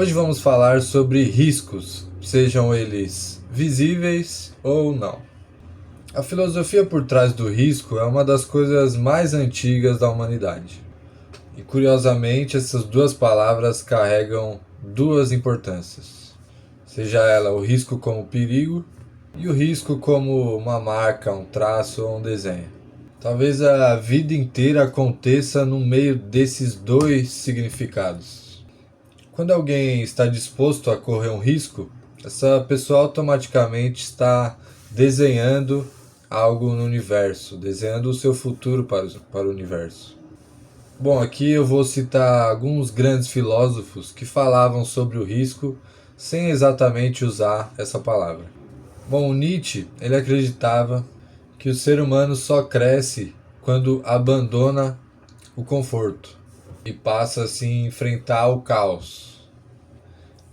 Hoje vamos falar sobre riscos, sejam eles visíveis ou não. A filosofia por trás do risco é uma das coisas mais antigas da humanidade. E curiosamente, essas duas palavras carregam duas importâncias. Seja ela o risco como perigo e o risco como uma marca, um traço ou um desenho. Talvez a vida inteira aconteça no meio desses dois significados. Quando alguém está disposto a correr um risco, essa pessoa automaticamente está desenhando algo no universo, desenhando o seu futuro para o universo. Bom, aqui eu vou citar alguns grandes filósofos que falavam sobre o risco sem exatamente usar essa palavra. Bom, o Nietzsche, ele acreditava que o ser humano só cresce quando abandona o conforto e passa assim a enfrentar o caos.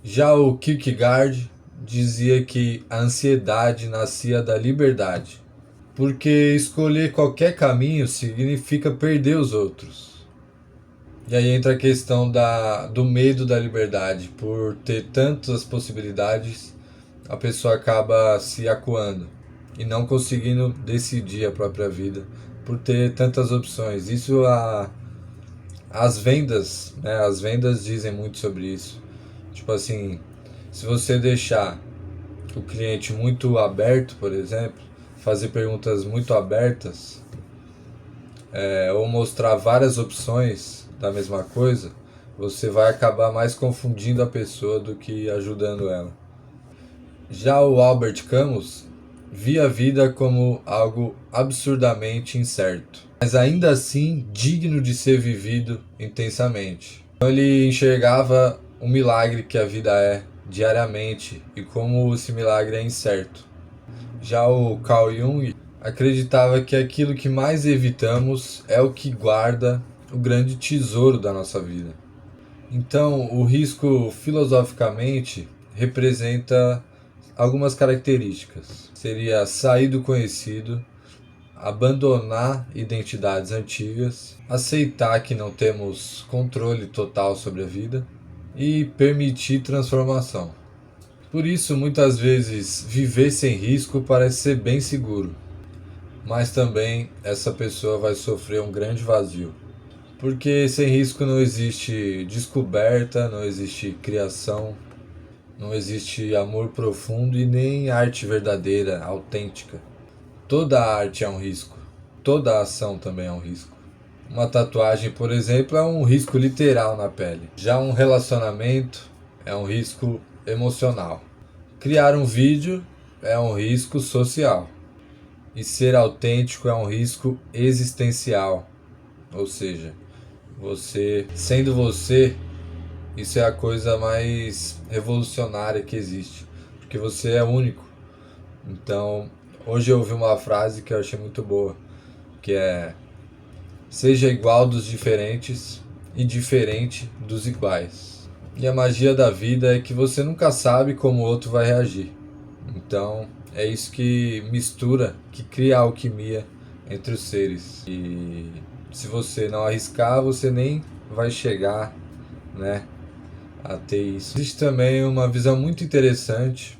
Já o Kierkegaard dizia que a ansiedade nascia da liberdade, porque escolher qualquer caminho significa perder os outros. E aí entra a questão do medo da liberdade. Por ter tantas possibilidades, a pessoa acaba se acuando e não conseguindo decidir a própria vida por ter tantas opções. As vendas, né? As vendas dizem muito sobre isso. Tipo assim, se você deixar o cliente muito aberto, por exemplo, fazer perguntas muito abertas, ou mostrar várias opções da mesma coisa, você vai acabar mais confundindo a pessoa do que ajudando ela. Já o Albert Camus via a vida como algo absurdamente incerto, mas ainda assim digno de ser vivido intensamente. Então ele enxergava o milagre que a vida é diariamente e como esse milagre é incerto. Já o Carl Jung acreditava que aquilo que mais evitamos é o que guarda o grande tesouro da nossa vida. Então, o risco, filosoficamente, representa algumas características. Seria sair do conhecido, abandonar identidades antigas, aceitar que não temos controle total sobre a vida e permitir transformação. Por isso, muitas vezes, viver sem risco parece ser bem seguro, mas também essa pessoa vai sofrer um grande vazio. Porque sem risco não existe descoberta, não existe criação, não existe amor profundo e nem arte verdadeira, autêntica. Toda arte é um risco, toda ação também é um risco. Uma tatuagem, por exemplo, é um risco literal na pele. Já um relacionamento é um risco emocional. Criar um vídeo é um risco social. E ser autêntico é um risco existencial. Ou seja, você, sendo você, isso é a coisa mais revolucionária que existe. Porque você é único. Então, hoje eu ouvi uma frase que eu achei muito boa, que é: seja igual dos diferentes e diferente dos iguais. E a magia da vida é que você nunca sabe como o outro vai reagir. Então, é isso que mistura, que cria a alquimia entre os seres. E se você não arriscar, você nem vai chegar, né, a ter isso. Existe também uma visão muito interessante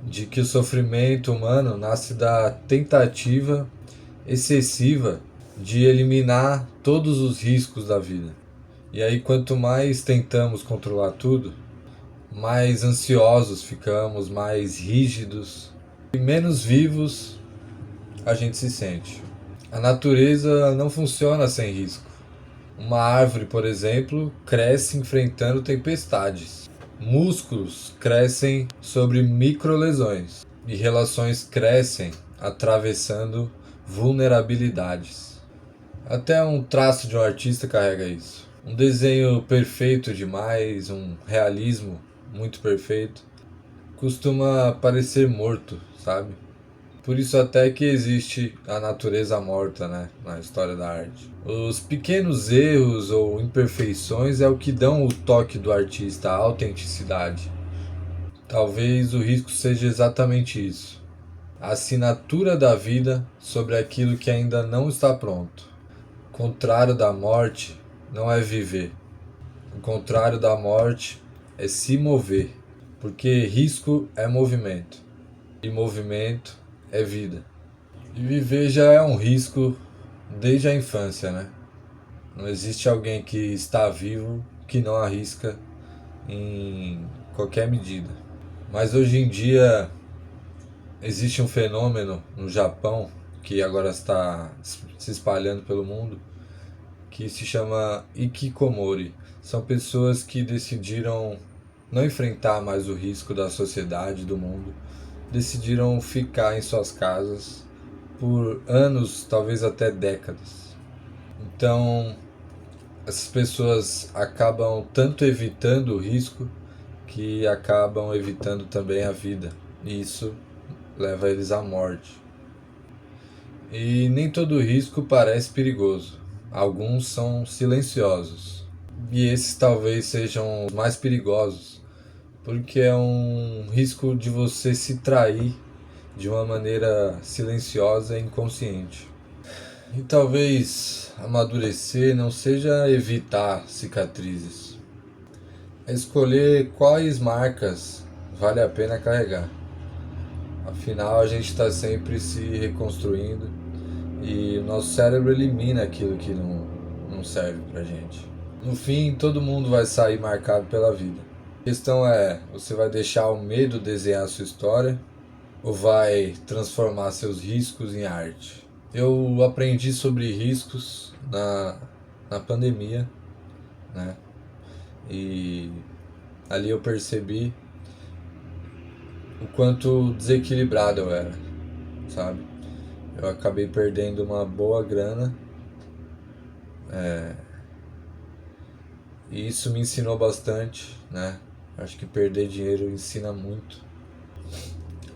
de que o sofrimento humano nasce da tentativa excessiva de eliminar todos os riscos da vida. E aí, quanto mais tentamos controlar tudo, mais ansiosos ficamos, mais rígidos e menos vivos a gente se sente. A natureza não funciona sem risco. Uma árvore, por exemplo, cresce enfrentando tempestades. Músculos crescem sobre microlesões e relações crescem atravessando vulnerabilidades. Até um traço de um artista carrega isso. Um desenho perfeito demais, um realismo muito perfeito, costuma parecer morto, sabe? Por isso até que existe a natureza morta, né, na história da arte. Os pequenos erros ou imperfeições é o que dão o toque do artista, a autenticidade. Talvez o risco seja exatamente isso. A assinatura da vida sobre aquilo que ainda não está pronto. O contrário da morte não é viver. O contrário da morte é se mover, porque risco é movimento e movimento é vida. E viver já é um risco desde a infância, né? Não existe alguém que está vivo que não arrisca em qualquer medida. Mas hoje em dia existe um fenômeno no Japão que agora está se espalhando pelo mundo que se chama Ikikomori. São pessoas que decidiram não enfrentar mais o risco da sociedade, do mundo, decidiram ficar em suas casas por anos, talvez até décadas. Então, essas pessoas acabam tanto evitando o risco que acabam evitando também a vida. E isso leva eles à morte. E nem todo risco parece perigoso. Alguns são silenciosos. E esses talvez sejam os mais perigosos, porque é um risco de você se trair de uma maneira silenciosa e inconsciente. E talvez amadurecer não seja evitar cicatrizes, é escolher quais marcas vale a pena carregar. Afinal, a gente está sempre se reconstruindo e o nosso cérebro elimina aquilo que não serve pra gente. No fim, todo mundo vai sair marcado pela vida. A questão é, você vai deixar o medo desenhar a sua história ou vai transformar seus riscos em arte? Eu aprendi sobre riscos na pandemia, né? E ali eu percebi o quanto desequilibrado eu era, sabe? Eu acabei perdendo uma boa grana, e isso me ensinou bastante, né? Acho que perder dinheiro ensina muito.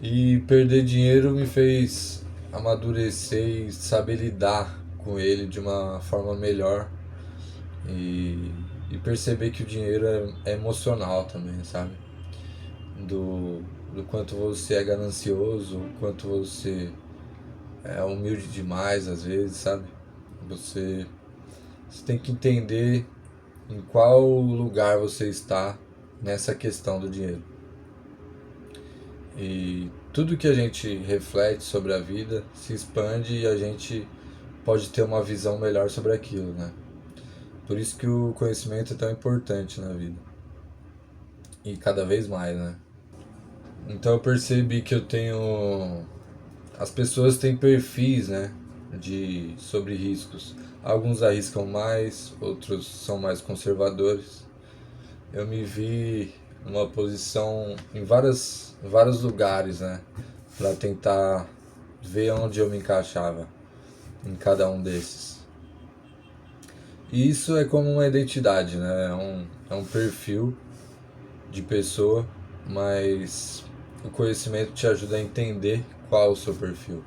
E perder dinheiro me fez amadurecer e saber lidar com ele de uma forma melhor e perceber que o dinheiro é emocional também, sabe? Do quanto você é ganancioso, o quanto você é humilde demais às vezes, sabe? Você, você tem que entender em qual lugar você está nessa questão do dinheiro. E tudo que a gente reflete sobre a vida se expande e a gente pode ter uma visão melhor sobre aquilo, né? Por isso que o conhecimento é tão importante na vida. E cada vez mais, né? Então eu percebi que eu tenho... As pessoas têm perfis, né? Sobre riscos. Alguns arriscam mais, outros são mais conservadores. Eu me vi numa posição em vários lugares, né? Para tentar ver onde eu me encaixava em cada um desses. E isso é como uma identidade, né? É um perfil de pessoa, mas o conhecimento te ajuda a entender qual é o seu perfil.